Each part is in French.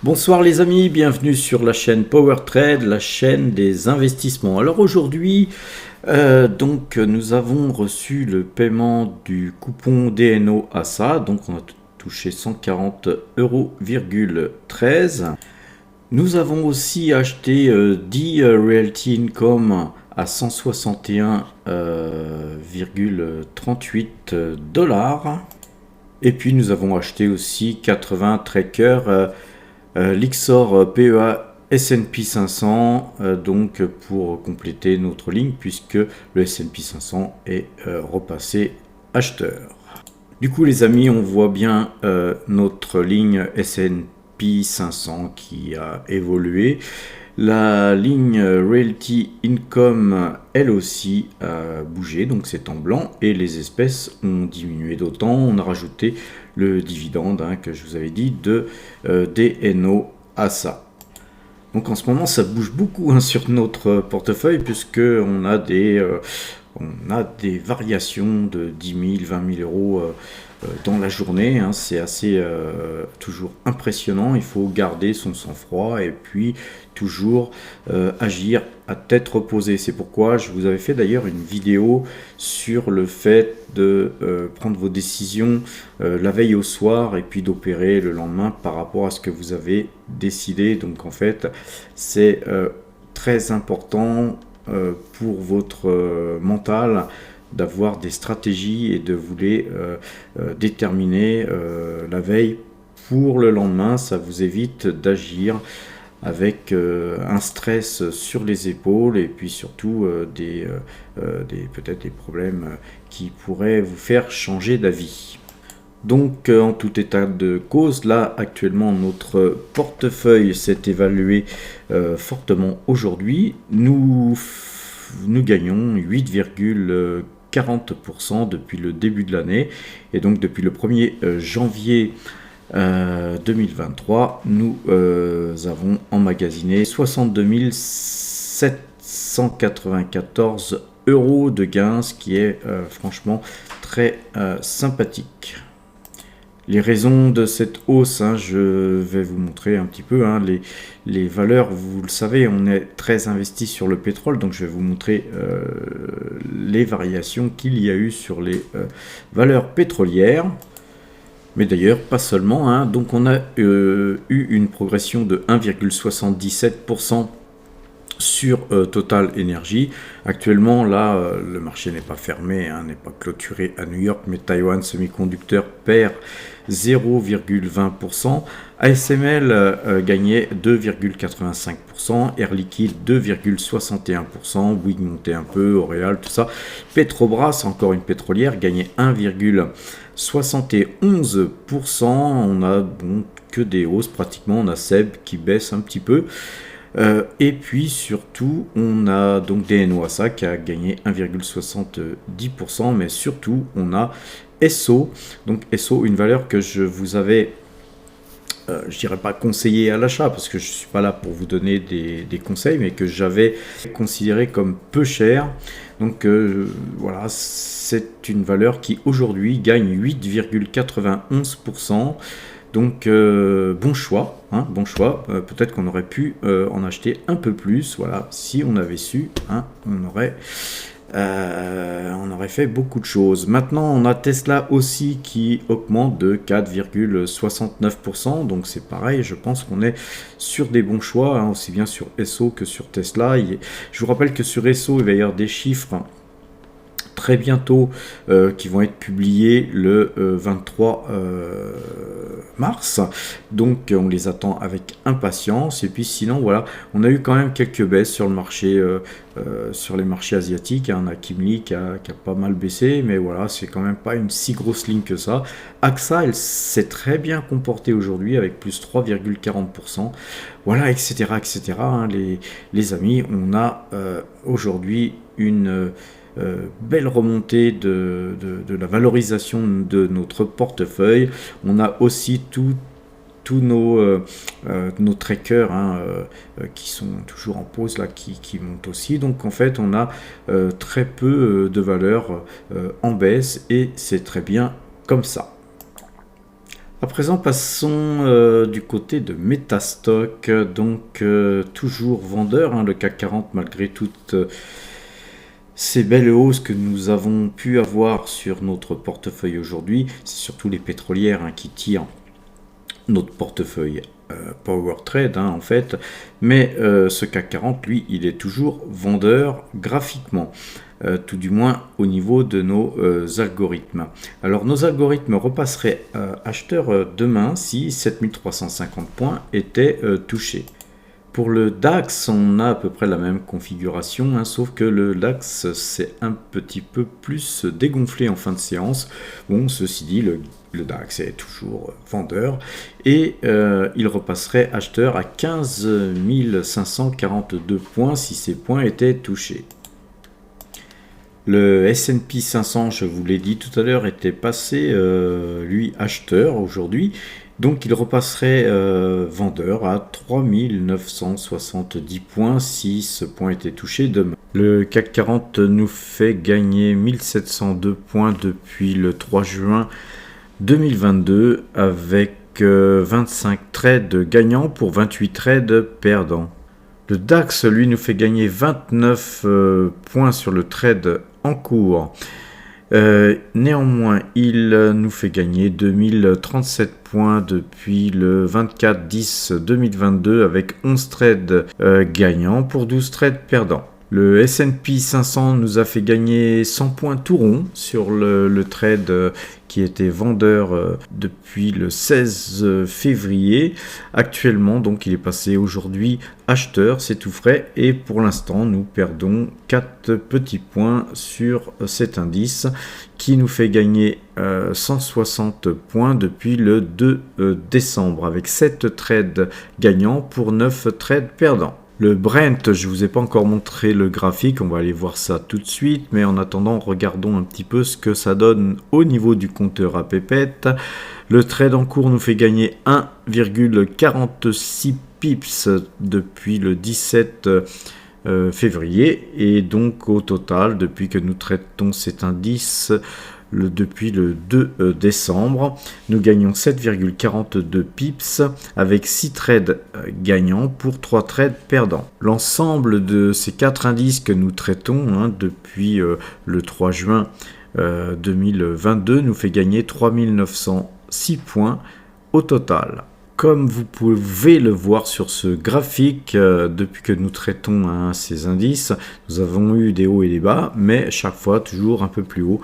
Bonsoir les amis, bienvenue sur la chaîne Power Trade, la chaîne des investissements. Alors aujourd'hui, nous avons reçu le paiement du coupon DNO ASA, donc on a touché 140,13 €. Nous avons aussi acheté 10 Realty Income à 161,38 $. Et puis nous avons acheté aussi 80 trackers Lixor PEA S&P 500 donc pour compléter notre ligne puisque le S&P 500 est repassé acheteur. Du coup les amis, on voit bien notre ligne S&P 500 qui a évolué. La ligne Realty Income, elle aussi, a bougé, donc c'est en blanc, et les espèces ont diminué d'autant. On a rajouté le dividende que je vous avais dit de DNO ASA. Donc en ce moment, ça bouge beaucoup sur notre portefeuille, puisque on a des variations de 10 000, 20 000 euros dans la journée. C'est assez toujours impressionnant. Il faut garder son sang-froid et puis toujours agir à tête reposée. C'est pourquoi je vous avais fait d'ailleurs une vidéo sur le fait de prendre vos décisions la veille au soir et puis d'opérer le lendemain par rapport à ce que vous avez décidé. Donc en fait, c'est très important pour votre mental d'avoir des stratégies et de vous les déterminer la veille pour le lendemain. Ça vous évite d'agir avec un stress sur les épaules et puis surtout peut-être des problèmes qui pourraient vous faire changer d'avis. Donc en tout état de cause, là actuellement notre portefeuille s'est évalué fortement aujourd'hui. Nous gagnons 8,40% depuis le début de l'année, et donc depuis le 1er janvier 2023, nous avons emmagasiné 62 794 € de gains, ce qui est franchement très sympathique. Les raisons de cette hausse, je vais vous montrer un petit peu les valeurs. Vous le savez, on est très investi sur le pétrole, donc je vais vous montrer les variations qu'il y a eu sur les valeurs pétrolières. Mais d'ailleurs, pas seulement. Donc on a eu une progression de 1,77% sur Total Energy. Actuellement, là, le marché n'est pas fermé, n'est pas clôturé à New York, mais Taiwan Semiconductor perd 0,20%. ASML gagnait 2,85%, Air Liquide 2,61%, Bouygues montait un peu, L'Oréal, tout ça. Petrobras, encore une pétrolière, gagnait 1,71%. On a que des hausses pratiquement. On a SEB qui baisse un petit peu. Et puis surtout, on a donc DNO ASA qui a gagné 1,70%, mais surtout, on a Esso. Donc Esso, une valeur que je vous avais, je dirais pas conseillé à l'achat, parce que je suis pas là pour vous donner des conseils, mais que j'avais considéré comme peu cher. Donc voilà, c'est une valeur qui aujourd'hui gagne 8,91%. Donc bon choix, bon choix. Peut-être qu'on aurait pu en acheter un peu plus. Voilà, si on avait su, on aurait fait beaucoup de choses. Maintenant, on a Tesla aussi qui augmente de 4,69%. Donc c'est pareil, je pense qu'on est sur des bons choix, aussi bien sur Esso que sur Tesla. Je vous rappelle que sur Esso, il va y avoir des chiffres très bientôt qui vont être publiés le 23 mars, donc on les attend avec impatience. Et puis sinon voilà, on a eu quand même quelques baisses sur le marché, sur les marchés asiatiques. On a Kimli qui a pas mal baissé, mais voilà, c'est quand même pas une si grosse ligne que ça. AXA, elle s'est très bien comportée aujourd'hui avec plus 3,40%, voilà, etc. Les amis, on a aujourd'hui une belle remontée de la valorisation de notre portefeuille. On a aussi tous nos trackers qui sont toujours en pause là, qui montent aussi. Donc en fait, on a très peu de valeurs en baisse, et c'est très bien comme ça. À présent, passons du côté de Metastock, donc toujours vendeur, hein, le CAC 40 malgré toutes ces belles hausses que nous avons pu avoir sur notre portefeuille aujourd'hui. C'est surtout les pétrolières, hein, qui tirent notre portefeuille Power Trade, hein, en fait, mais ce CAC 40, lui, il est toujours vendeur graphiquement. Tout du moins au niveau de nos algorithmes. Alors nos algorithmes repasseraient acheteurs demain si 7350 points étaient touchés. Pour le DAX, on a à peu près la même configuration, hein, sauf que le DAX s'est un petit peu plus dégonflé en fin de séance. Bon, ceci dit, le DAX est toujours vendeur et il repasserait acheteur à 15 542 points si ces points étaient touchés. Le S&P 500, je vous l'ai dit tout à l'heure, était passé, lui, acheteur aujourd'hui. Donc il repasserait vendeur à 3970 points si ce point était touché demain. Le CAC 40 nous fait gagner 1702 points depuis le 3 juin 2022 avec 25 trades gagnants pour 28 trades perdants. Le DAX, lui, nous fait gagner 29 points sur le trade en cours. Néanmoins, il nous fait gagner 2037 points depuis le 24-10-2022 avec 11 trades gagnants pour 12 trades perdants. Le S&P 500 nous a fait gagner 100 points tout rond sur le trade qui était vendeur depuis le 16 février. Actuellement, donc, il est passé aujourd'hui acheteur, c'est tout frais. Et pour l'instant, nous perdons 4 petits points sur cet indice qui nous fait gagner 160 points depuis le 2 décembre avec 7 trades gagnants pour 9 trades perdants. Le Brent, je ne vous ai pas encore montré le graphique, on va aller voir ça tout de suite, mais en attendant, regardons un petit peu ce que ça donne au niveau du compteur à pépettes. Le trade en cours nous fait gagner 1,46 pips depuis le 17 février, et donc au total, depuis que nous traitons cet indice, depuis le 2 décembre, nous gagnons 7,42 pips avec 6 trades gagnants pour 3 trades perdants. L'ensemble de ces 4 indices que nous traitons, hein, depuis le 3 juin 2022 nous fait gagner 3906 points au total. Comme vous pouvez le voir sur ce graphique, depuis que nous traitons, hein, ces indices, nous avons eu des hauts et des bas, mais chaque fois toujours un peu plus haut.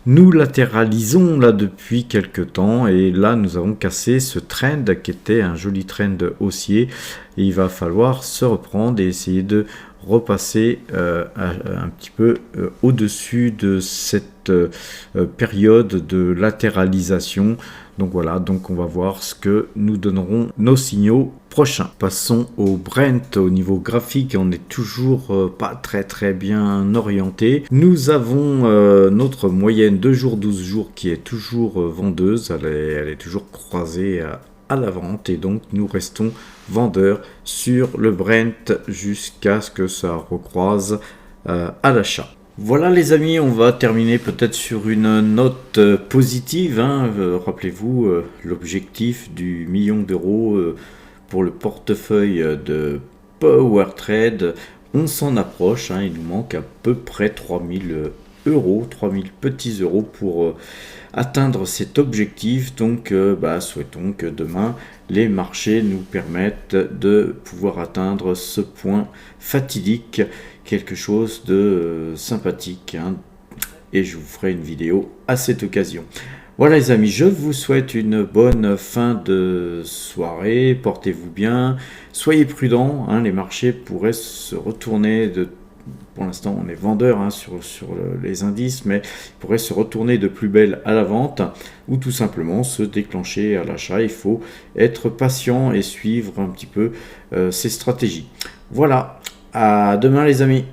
Nous latéralisons là depuis quelques temps et là nous avons cassé ce trend qui était un joli trend haussier et il va falloir se reprendre et essayer de repasser un petit peu au-dessus de cette période de latéralisation. Donc voilà, donc on va voir ce que nous donneront nos signaux prochains. Passons au Brent. Au niveau graphique, on n'est toujours pas très bien orienté. Nous avons notre moyenne 2 jours 12 jours qui est toujours vendeuse, elle est toujours croisée à la vente et donc nous restons vendeurs sur le Brent jusqu'à ce que ça recroise à l'achat. Voilà les amis, on va terminer peut-être sur une note positive, hein. Rappelez-vous l'objectif du million d'euros pour le portefeuille de Power Trade. On s'en approche, hein. Il nous manque à peu près 3000 euros, 3000 petits euros pour atteindre cet objectif. Donc souhaitons que demain les marchés nous permettent de pouvoir atteindre ce point fatidique, quelque chose de sympathique, hein, et je vous ferai une vidéo à cette occasion. Voilà les amis, je vous souhaite une bonne fin de soirée, portez-vous bien, soyez prudents, hein, les marchés pourraient se retourner pour l'instant on est vendeur, hein, sur les indices, mais il pourrait se retourner de plus belle à la vente ou tout simplement se déclencher à l'achat. Il faut être patient et suivre un petit peu ces stratégies. Voilà, à demain les amis.